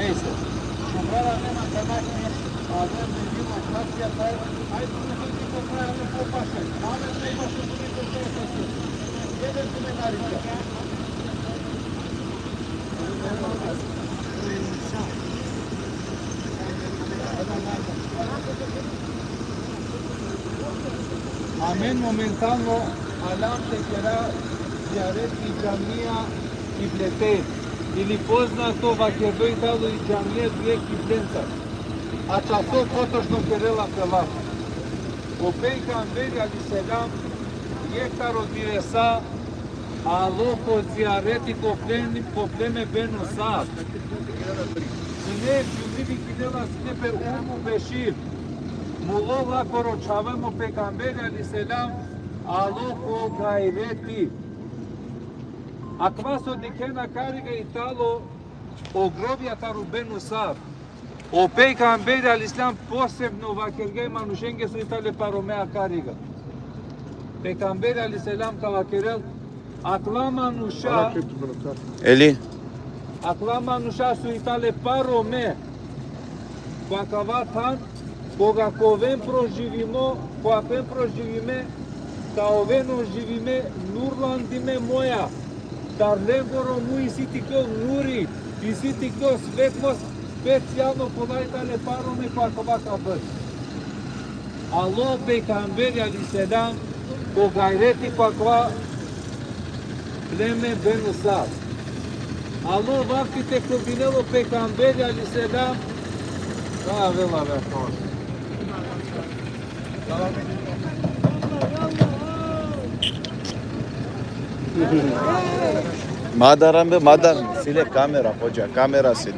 Neyse. Şunlara hemen demek ki Adem dediğim aklat yapar. Ay bunu hepsi koparalım bu başı. Ahmet Bey başı bunu koparasın. Gelin kimin harika. Amen momentano alam tekera ziyaret i džamija Kibletein. Ili poznato vakedoitalo i džamije dvije Kiblenca. A často potočno kerela pelat. O Peygamberi aleyhisselam yektaro diresa alo po ziyareti kopleme benu Sa'd. Sine cüzivi gidela sine per Ummu Beşir. Mulola poročavamo Peygamberi aleyhisselam alo po gaireti. A kvaso dikena kariga italo ogrovjata Rubenu Sa'd. O Peygamberi aleyhisselam posebno vakergej manušenge su itale paromea kariga. Peygamberi aleyhisselam kavakerel akla manuşa Eli. Akla manuşa su itale parome vakavatan koga kovem proživimo, koapem proživime, ta oveno živime nurlandime moja. Dar legoro mu isiti kao nuri, isiti kao svetlost, specijalno podajtale parome pakavaka brz. Alo Peygamberi aleyhisselam ko gayreti pakva pleme benu Sa'd. Alo vaktite kildinelo Peygamberi aleyhisselam da vela verkon. Madaran be madar sile kamera hoca kamera sil.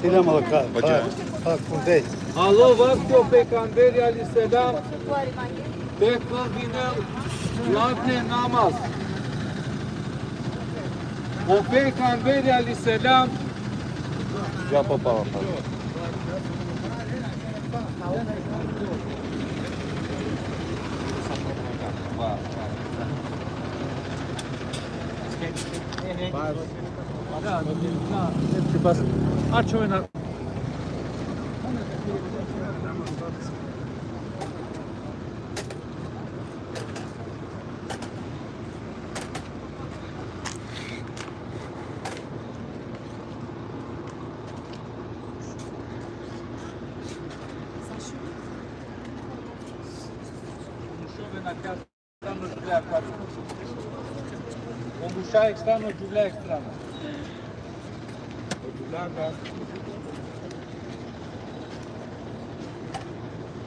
Sile malaka. Hoca. Bak buradayız. Alo vakti o Peygamberi aleyhisselam te kildinel ladne namaz. O Peygamberi aleyhisselam Ya papa. Aç oyna. Obușa externă, giulea externă.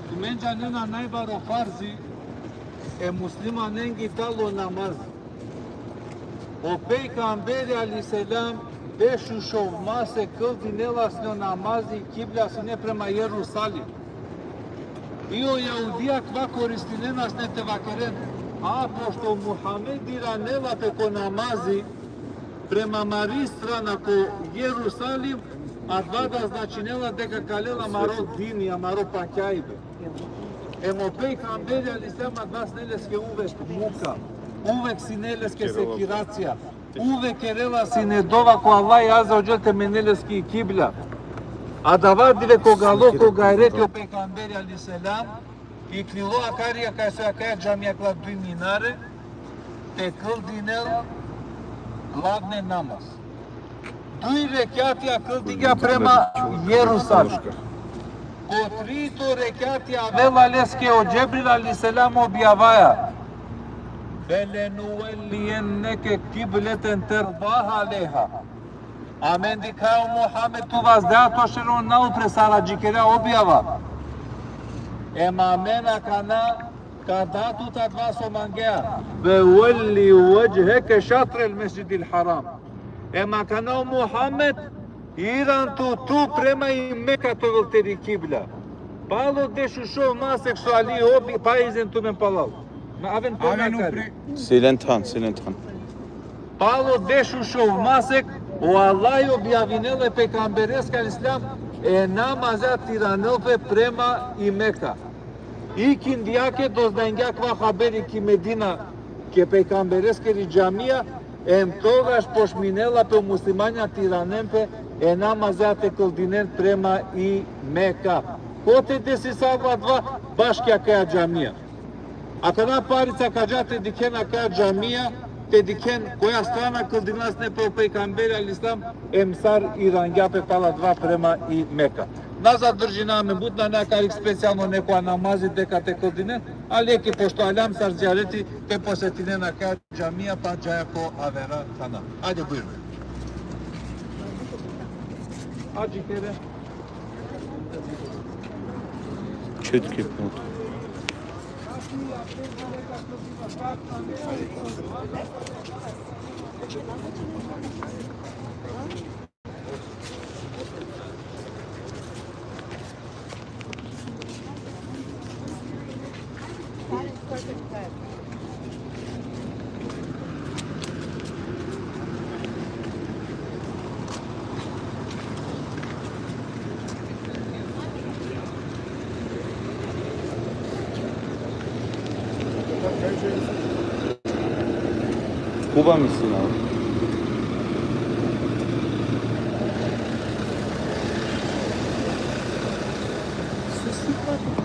Dimenja nena najbaro farzi e muslima nengi talo namaz. O Peygamberi aleyhisselam bešu šovmase kildinela sne namazi kibla sne prema Jerusalim. Io Jahudija kva koristinena sne te vakeren. A pošto Muhammed iranela preko namazi prema Maristrana ko Jerusalim, a dvada značinela deka kalela maro dini, a maro pakjajbe. Emo Peygamberi aleyhisselam a dva sneleske uvek muka, uvek sineleske sekiracija, uvek kerela sinedova ko Allah azza ođel temeneleski kibla. A da vadive koga loko gaireti o Peygamberi aleyhisselam, i klilo akarija kaj se akaja džamija klad dvi minare, te kildinel glavne namaz. Dui rekiatija kildinja prema Jerusalim. Ko trito rekiatija vela leske o Džebril aleyhisselam objavaja. Felenuvellijenneke kibleten terdaha leha. Amen dikao Muhammed tu vas da to šero naupre sarađikera objava. Ema mena kana kada tu ta dva so mangea ve walli wajhaka shatr al masjid al haram. Ema kana Muhammed iran tu prema i Meka to volteri kibla. Palo dešu šo ma seksuali obi paizen tu men palal. Ma aven to nakari. Silentan. Palo dešu šo masek o Allah objavinele Peygambereska islam e namazat tiranelpe prema i Meka. İkin diyake dozdengak va haberi ki Medina ke Peygambereske ri camia тогаш пошминела pe muslimanja tiranempe namazate kıldinen prema i Meka. Kote desi sabah dva başka kaya camiya. Akada parica kađate dikena kaya camiya te diken koja strana kıldinas ne pe pejgamberi al-Islam emsar Iranga pe pala dva prema i Meka. Nazad držiname budna nekarik specijalno neko namazi deka te kıldinen, ali eki pošto alam sar ziyareti te posetine na kaya camiya pa cayako avera kana. Hadi buyurun. Acı kere. Чіткі пункт. Kuba mısın abi? Susuz var.